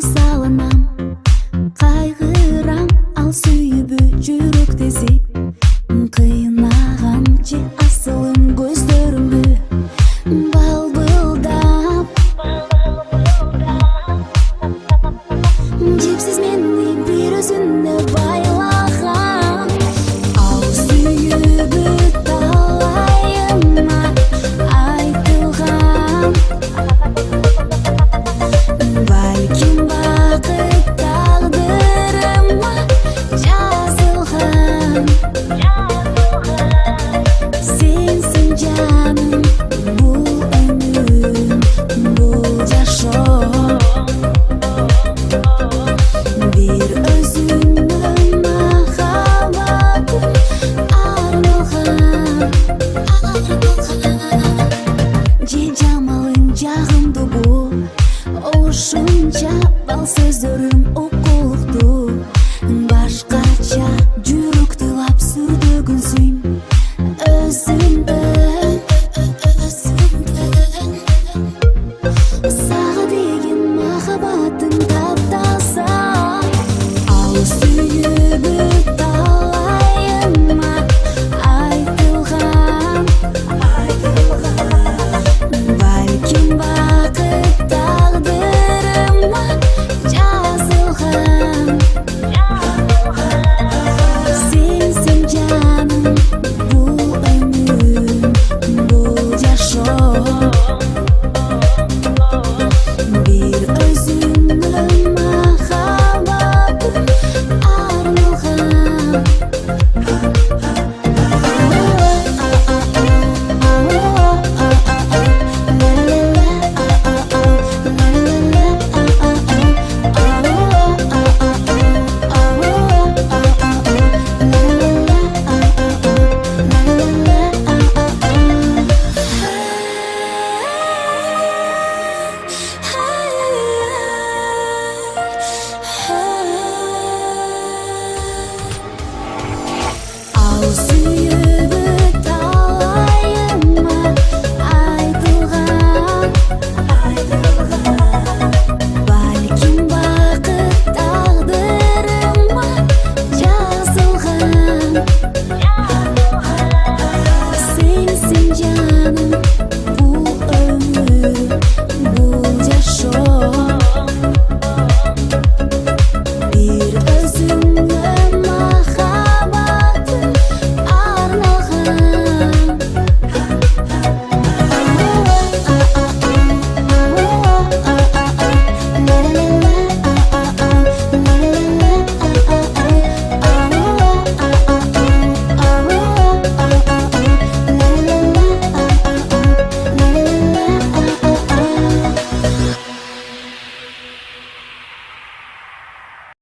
салынам, кайгырам, ал сүйүбү жүрөк тезип. Кыйнаган же асылым көздөрүмбү балбылдап. Жепсиз мени бир өзүнө байлаган, ал сүйүбү талайыма айтылган. Балким бакыт тагдырыма жазылган. Сенсиң жаным, бул өмүрүм, бул жашоо. Бир өзүңө махаббатым арналган. Же жамалың жагымдуу, ушунча бал сөздөрүм укуктуу.